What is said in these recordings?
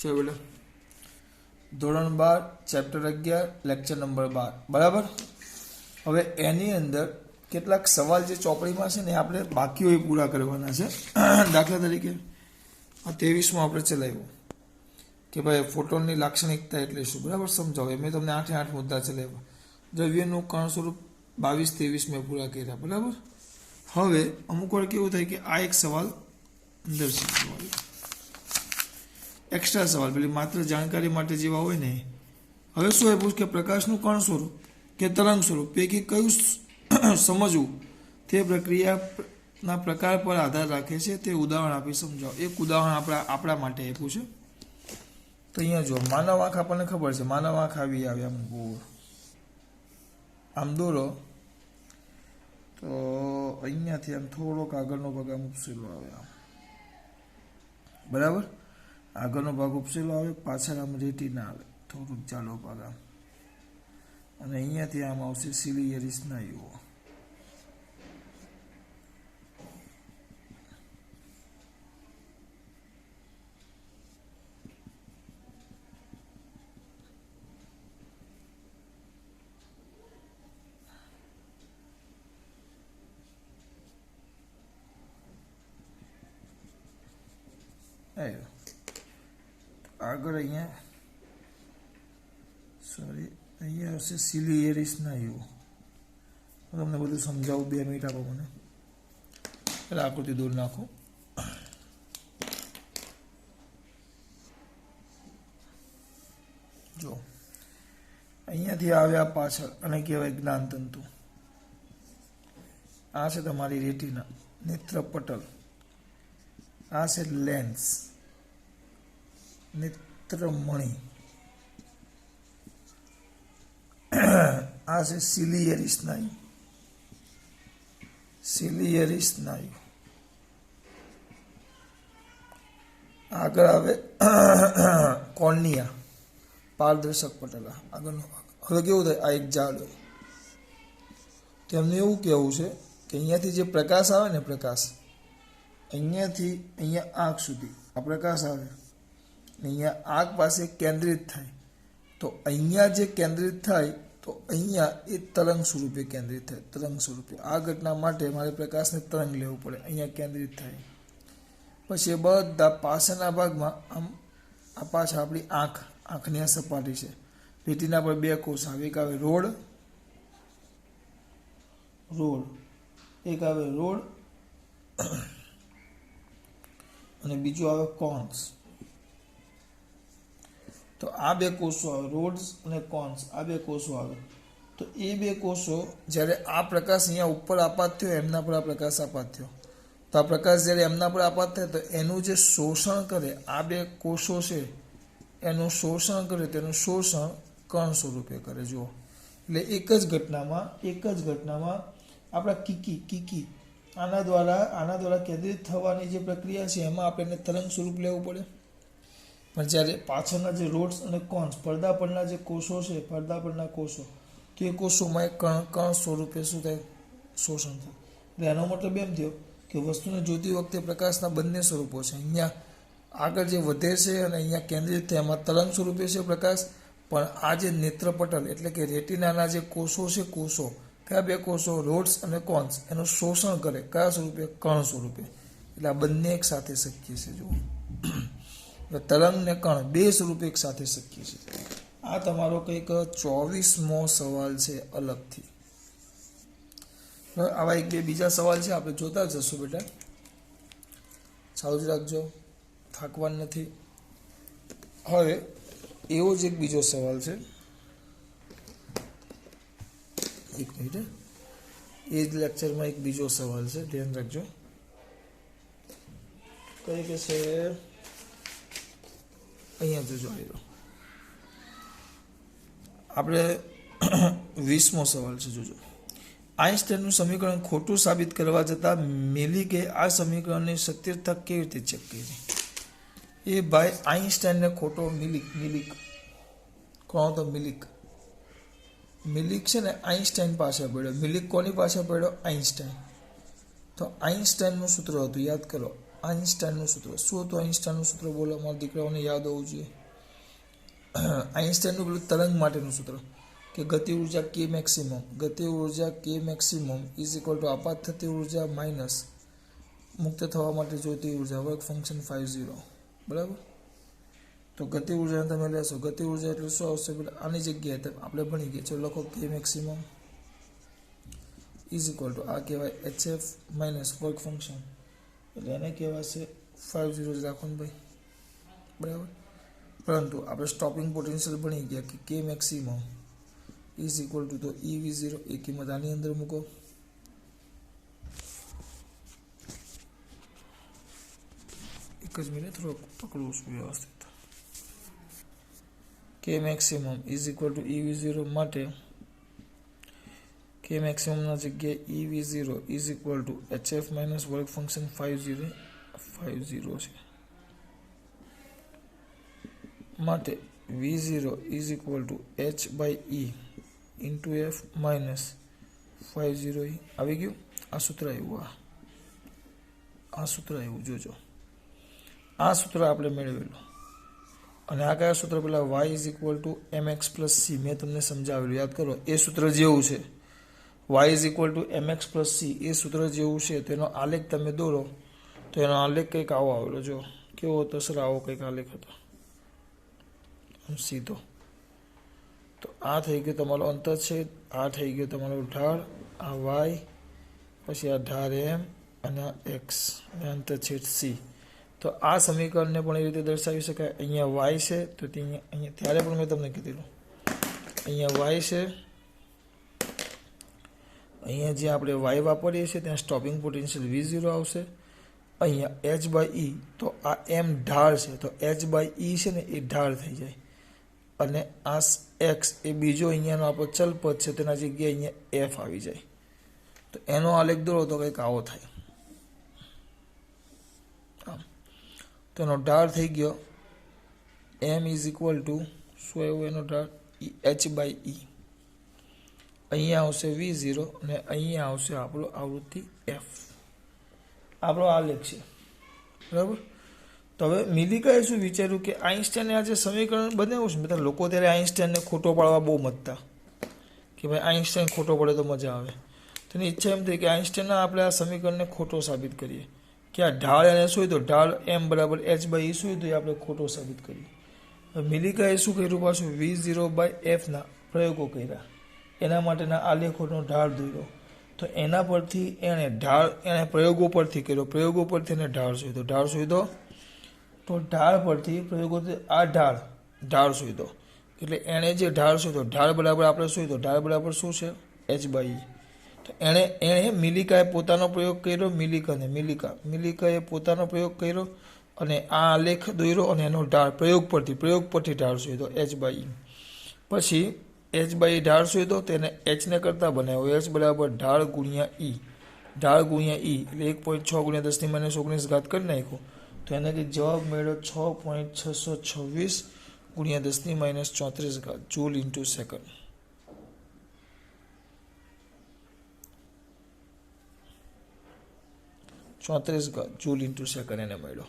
चलो बेटा ધોરણ 12 ચેપ્ટર 11 લેક્ચર નંબર 12 બરાબર। હવે એની અંદર કેટલાક સવાલ જે ચોપડીમાં છે ને આપણે બાકી હોય પૂરા કરવાના છે। દાખલા તરીકે આ 23માં આપણે ચલાવ્યું કે ભાઈ ફોટોનની લાક્ષણિકતા એટલે શું, બરાબર સમજાવો। મેં તમને 8 મુદ્દા ચલાવ્યા। દ્રવ્યનું કણ સ્વરૂપ 22-23 મેં પૂરા કર્યા, બરાબર। હવે અમુક વાર કેવું થાય કે આ એક સવાલ અંદર શીખવાનો एक्स्ट्रा सवाल पे मात्र जानकारी माटे जेवा होय ने। हवे शुं आप्युं के प्रकाशनुं कण स्वरूप के तरंग स्वरूप पैकी कयुं समजवुं ते प्रक्रियाना प्रकार पर आधार राखे छे। ते उदाहरण आपी समजावो। एक उदाहरण आपणा माटे आप्युं छे। तो अहींया जो मानव आँख आपणे खबर छे, मानव आँख आवी आवे आम गोળ आम दोरो तो अहींयाथी आम थोड़ोक आगळनो भाग आम उपसेलो आवे आम, बराबर। આગળનો ભાગ ઉપસેલો આવે, પાછળ આમ રેટિના આવે, થોડુંક ચાલો ભાગ આમ, અને અહીંયાથી આમ આવશે સિલિયરી સ્નાયુઓ। આગળ અહીંયા અહીંયા આવશે સિલિયરી સ્નાયુઓ। તમને બધું સમજાવું, 2 મિનિટ આપો મને। એટલે આકૃતિ દૂર નાખો। જો અહીંયાથી આવ્યા પાછળ અને કહેવાય જ્ઞાનતંતુ। આ છે તમારી રેટિના, નેત્રપટલ। આ છે લેન્સ, नेत्रमणि। आ से सिलियरी स्नायु, सिलियरी स्नायु। आगे आवे कॉर्निया, पारदर्शक पटल। आगळनो भाग। हवे केवुं थाय, आ एक जाड होय। तेमने एवुं कहेवुं छे के अहींयाथी जे प्रकाश आवे ने, प्रकाश अहींयाथी अहींया आंख सुधी आ प्रकाश आवे, अहींया आग पासे केंद्रित थाय तो अहींया जे केंद्रित थाय तो अहींया ए तरंग स्वरूपे केंद्रित थाय। तरंग स्वरूपे आ घटना माटे मारे प्रकाशने तरंग लेवुं पड़े, अहींया केंद्रित थाय। पछी बधा पाछळना भागमां आम आ पाछळ आपणी आंख, आंखनी आ सपाटी छे। रेटिना पर 2 कोष आवे, एक आवे रोड, रोड, एक आवे रोड અને બીજું આવે કોન્સ। तो आ 2 कोषो आवे, रोड्स અને કોન્સ, आ 2 कोषो आवे। तो ए 2 कोषो જ્યારે આ પ્રકાશ અહીંયા ઉપર આપાત થયો, એમના પર આ પ્રકાશ આપાત થયો, તો આ પ્રકાશ જ્યારે એમના પર આપાત થાય તો એનું જે શોષણ કરે, આ 2 કોષો છે એનું શોષણ કરે, તેનું શોષણ કણ સ્વરૂપે કરે। જુઓ એટલે એક જ ઘટનામાં આપણા કીકી આના દ્વારા કેન્દ્રિત થવાની જે પ્રક્રિયા છે એમાં આપણે તરંગ સ્વરૂપ લેવું પડે। પણ જ્યારે પાછળના જે રોડ્સ અને કોન્સ, પડદા પરના જે કોષો છે, પડદા પરના કોષો, તો એ કોષોમાં એક કણ સ્વરૂપે શું થાય, શોષણ થાય। એટલે એનો મતલબ એમ થયો કે વસ્તુને જોતી વખતે પ્રકાશના બંને સ્વરૂપો છે। અહીંયા આગળ જે વધે છે અને અહીંયા કેન્દ્રિત થાય એમાં તરંગ સ્વરૂપે છે પ્રકાશ, પણ આ જે નેત્રપટલ એટલે કે રેટિનાના જે કોષો છે, કોષો કયા 2 કોષો, રોડ્સ અને કોન્સ, એનું શોષણ કરે કયા સ્વરૂપે, કણ સ્વરૂપે। એટલે આ બંને એક સાથે શક્ય છે। જુઓ तरंग ने कण 2 स्वरूप एक साथ शक्य है। आ तमारो कंईक 24मो सवाल है अलग थी। आवा एक 2 बीजा सवाल है, आपणे जोता जशो बेटा, चालू ज राखजो, थाकवान नथी। हवे एवो ज एक बीजो सवाल है, एक मिनिट, ए ज लेक्चर में एक बीजो सवाल है, ध्यान रखजो। कई के छे અહીંયા જોજો, આપણે 20મો સવાલ છે। જોજો આઈન્સ્ટાઈનનું સમીકરણ ખોટું સાબિત કરવા જતાં મિલિકે આ સમીકરણની સત્યતા કેવી રીતે ચેક કરી? એ ભાઈ આઈન્સ્ટાઈનને ખોટો મિલિક કોણ તો મિલિક છે ને આઈન્સ્ટાઈન પાસે પડ્યો। મિલિક કોની પાસે પડ્યો? આઈન્સ્ટાઈન। તો આઈન્સ્ટાઈનનું સૂત્ર હતું, યાદ કરો, આઇન્સ્ટાઈનનું સૂત્ર શું હતું? આઇન્સ્ટાઈનનું સૂત્ર બોલો, અમારા દીકરાઓને યાદ હોવું જોઈએ. આઇન્સ્ટાઈનનું પેલું તરંગ માટેનું સૂત્ર કે ગતિ ઉર્જા કે મેક્સિમમ, ગતિ ઉર્જા કે મેક્સિમમ ઇઝ ઇક્વલ ટુ આપાત થતી ઉર્જા માઇનસ મુક્ત થવા માટે જોઈતી ઉર્જા વર્ક ફંક્શન 50. બરાબર. તો ગતિ ઉર્જાને તમે લેશો, ગતિ ઉર્જા એટલે શું આવશે? આની જગ્યાએ આપણે ભણી ગયા, ચલો લખો કે મેક્સિમમ ઇઝ ઇક્વલ ટુ આ કહેવાય HF માઇનસ વર્ક ફંક્શન, એટલે એને કહેવાશે 50 જ રાખવાનું ભાઈ. બરાબર. પરંતુ આપણે સ્ટોપિંગ પોટેન્શિયલ ભણી ગયા કે કે મેક્સિમમ ઇઝ ઇક્વલ ટુ તો EV0 એ કિંમત આની અંદર મૂકો. એક જ મિનિટ, થોડુંક પકડવું છું વ્યવસ્થિત. કે maximum is equal to EV0 માટે કે મેક્સિમમના જગ્યાએ EV0 is equal to HF minus work function 50 છે. માટે V0 is equal to H/E into F minus 50E આવી ગયું. આ સૂત્ર આવ્યું, આ સૂત્ર આવ્યું, જોજો આ સૂત્ર આપણે મેળવેલું. અને આ કયા સૂત્ર? પેલા y is equal to mx plus c, મેં તમને સમજાવેલું, યાદ કરો. એ સૂત્ર જેવું છે, y is equal to mx plus c, એ સૂત્ર જેવું છે. તો એનો આલેખ તમે દોરો તો એનો આલેખ કંઈક આવો આવેલો. જો કેવો હતો સર? આવો કંઈક આલેખ હતો, સીધો. તો આ થઈ ગયો તમારો અંતરછેદ, આ થઈ ગયો તમારો ઢાળ, આ y, પછી આ ઢાળ m અને આ x અને અંતરછેદ c. તો આ સમીકરણને પણ એ રીતે દર્શાવી શકાય. અહીંયા y છે તો અહીંયા ત્યારે પણ મેં તમને કીધેલું, અહીંયા y છે, અહીંયા જે આપણે y વાપરીએ છીએ ત્યાં સ્ટોપિંગ પોટેન્શિયલ V0 આવશે. અહીંયા H/E, તો આ m ઢાળ છે, તો H/E છે ને એ ઢાળ થઈ જાય. અને આ x એ બીજો અહીંયાનો આપણો ચલ પદ છે, તેના જગ્યાએ અહીંયા f આવી જાય. તો એનો આલેખ દોરો તો કંઈક આવો થાય. તો એનો ઢાળ થઈ ગયો m ઇઝ ઇક્વલ ટુ શું આવ્યું? એનો ઢાળ H/E. અહીંયા આવશે V0 અને અહીંયા આવશે આપણો આવૃત્તિ f. આપણો આલેખ છે. બરાબર. તો હવે મિલિકાએ શું વિચાર્યું કે આઇન્સ્ટાઈને આ જે સમીકરણ બનાવ્યું છે, બધા લોકો ત્યારે આઇન્સ્ટાઈને ખોટો પાડવા બહુ મતતા કે ભાઈ આઇન્સ્ટાઈન ખોટો પડે તો મજા આવે. તો એની ઈચ્છા એમ થઈ કે આઇન્સ્ટાઈનના આપણે આ સમીકરણને ખોટો સાબિત કરીએ કે આ ઢાળ એને શું તો ઢાળ m બરાબર H/E શું તો એ આપણે ખોટો સાબિત કરીએ. હવે મિલિકાએ શું કર્યું? પાછું V0/f ના પ્રયોગો કર્યા, એના માટેના આલેખોનો ઢાળ દોર્યો. તો એના પરથી એણે પ્રયોગો પરથી કર્યો, પ્રયોગો પરથી એને ઢાળ શોધ્યો. ઢાળ શોધ્યો તો ઢાળ પરથી પ્રયોગો, આ ઢાળ શોધ્યો એટલે એણે જે ઢાળ શોધ્યો, ઢાળ બરાબર આપણે શોધ્યો, ઢાળ બરાબર શું છે? H/E. તો એણે મિલિકાએ પોતાનો પ્રયોગ કર્યો, મિલિકાએ પોતાનો પ્રયોગ કર્યો અને આ આલેખ દોર્યો અને એનો ઢાળ પ્રયોગ પરથી ઢાળ શોધ્યો H/E. પછી H/E ઢાળ શોધ્યો તેને h ને કરતા બનાવ્યો, h બરાબર ઢાળ ગુણ્યા e, એટલે 1.6 × 10⁻19 કરી નાખ્યું. તો એનાથી જવાબ મળ્યો 6.626 × 10⁻34 joule into second. Joule into second એને મળ્યો.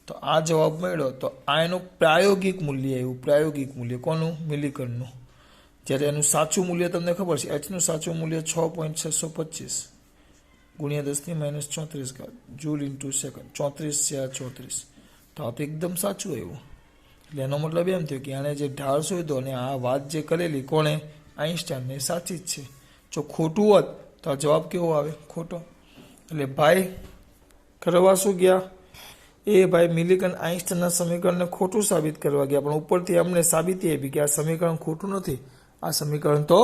તો આ જવાબ મળ્યો. તો આ એનું પ્રાયોગિક મૂલ્ય આવ્યું, પ્રાયોગિક મૂલ્ય કોનું? મિલિકનનું. જ્યારે એનું સાચું મૂલ્ય તમને ખબર છે, એચનું સાચું મૂલ્ય 6.625 × 10⁻34 જૂલ ઇન્ટુ સેકન્ડ. 34 છે આ 34. તો આ તો એકદમ સાચું આવ્યું. એટલે એનો મતલબ એમ થયો કે આને જે ઢાળ શોધ્યો અને આ વાત જે કરેલી કોણે? આઇન્સ્ટાઈને, સાચી જ છે. જો ખોટું હોત તો આ જવાબ કેવો આવે? ખોટો. એટલે ભાઈ કરવા શું ગયા? એ ભાઈ મિલિકન આઇન્સ્ટાઈનના સમીકરણને ખોટું સાબિત કરવા ગયા, પણ ઉપરથી અમને સાબિતી આપી કે આ સમીકરણ ખોટું નથી, આ સમીકરણ તો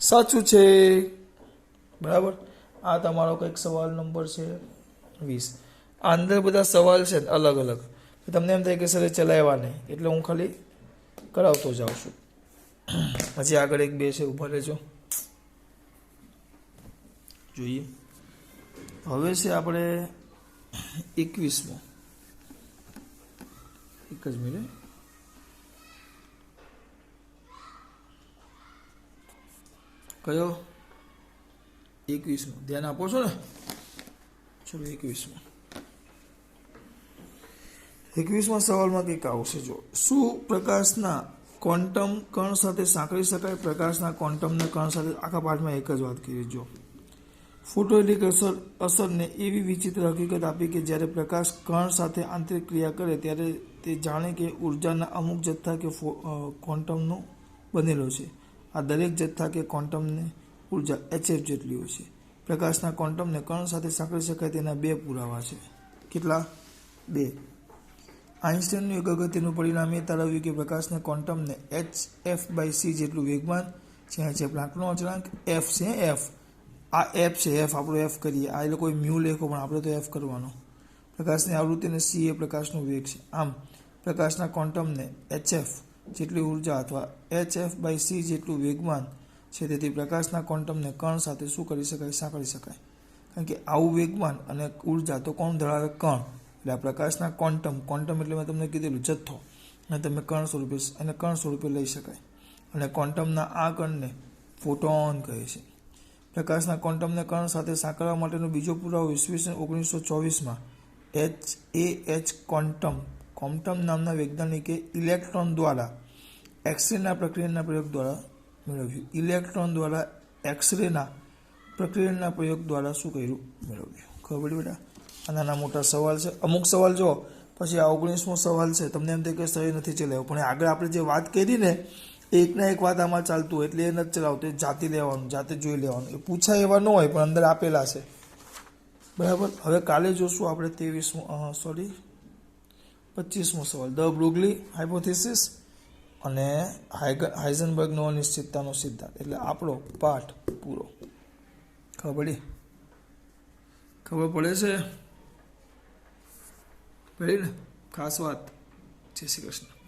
સાચું છે. બરાબર. આ તમારો કંઈક સવાલ નંબર છે 20. આ અંદર બધા સવાલ છે અલગ અલગ. તમને એમ થાય કે સર ચલાવ્યા નહીં, એટલે હું ખાલી કરાવતો જાઉં છું. હજી આગળ 1-2 છે, ઊભા રહેજો, જોઈએ. હવે છે આપણે 21મો. એક જ મિનિટ. કયો? 21મો. ધ્યાન આપો છો ને? ચલો 21મો. 21મા સવાલમાં કંઈક આવશે જો શું પ્રકાશના ક્વોન્ટમ કણ સાથે સાંકળી શકાય પ્રકાશના ક્વોન્ટમને કણ સાથે આખા પાઠમાં એક જ વાત કરી જો ફોટોઇલેક્ટ્રિક અસરને એવી વિચિત્ર હકીકત આપી કે જ્યારે પ્રકાશ કણ સાથે આંતરિક ક્રિયા કરે ત્યારે તે જાણે કે ઉર્જાના અમુક જથ્થા કે ક્વોન્ટમનો બનેલો છે આ દરેક જથ્થા કે ક્વોન્ટમને ઉર્જા hf જેટલી હોય છે પ્રકાશના ક્વોન્ટમને કણ સાથે સાંકળી શકાય તેના બે પુરાવા છે કેટલા બે આઇન્સ્ટાઈનનું એક અગત્યનું પરિણામ એ તારવ્યું કે પ્રકાશના ક્વોન્ટમને hf/c જેટલું વેગમાન જ્યાં છે પ્લાન્કનો અચળાંક f છે f આ f છે f આપણો f કરીએ આ લોકો મ્યુ લેખો પણ આપણે તો f કરવાનો પ્રકાશની આવૃત્તિ અને c એ પ્રકાશનો વેગ છે આમ પ્રકાશના ક્વોન્ટમને hf જેટલી ઉર્જા અથવા hf/c જેટલું વેગમાન છે તેથી પ્રકાશના ક્વોન્ટમને કણ સાથે શું કરી શકાય સાંકળી શકાય કારણ કે આવું વેગમાન અને ઉર્જા તો કોણ ધરાવે કણ એટલે આ પ્રકાશના ક્વોન્ટમ એટલે મેં તમને કીધેલું જથ્થો અને તમે કણ સ્વરૂપે લઈ શકાય અને ક્વોન્ટમના આ કણને ફોટોન કહે છે પ્રકાશના ક્વોન્ટમને કણ સાથે સાંકળવા માટેનો બીજો પુરાવો ઈસવીસન 1924માં ક્વોન્ટમ નામના વૈજ્ઞાનિકે ઇલેક્ટ્રોન દ્વારા એક્સરેના પ્રક્રિયાના પ્રયોગ દ્વારા મેળવ્યું ઇલેક્ટ્રોન દ્વારા એક્સરેના પ્રક્રિયાના પ્રયોગ દ્વારા શું કર્યું મેળવ્યું ખબર પડી બેટા આ નાના મોટા સવાલ છે અમુક સવાલ જો પછી આ 19મો સવાલ છે તમને એમ થાય કે સહી નથી ચલાવ્યો પણ આગળ આપણે જે વાત કરી ને એકના એક વાત આમાં ચાલતું હોય એટલે એ નથી ચલાવતું એ જાતે લેવાનું જાતે જોઈ લેવાનું એ પૂછાય એવા ન હોય પણ અંદર આપેલા છે બરાબર હવે કાલે જોશું આપણે 25મો સવાલ ધ બ્રુગલી હાઇપોથેસિસ અને હાઇઝનબર્ગનો અનિશ્ચિતતાનો સિદ્ધાંત એટલે આપણો પાઠ પૂરો ખબર પડે છે પડી ને ખાસ વાત જય શ્રી કૃષ્ણ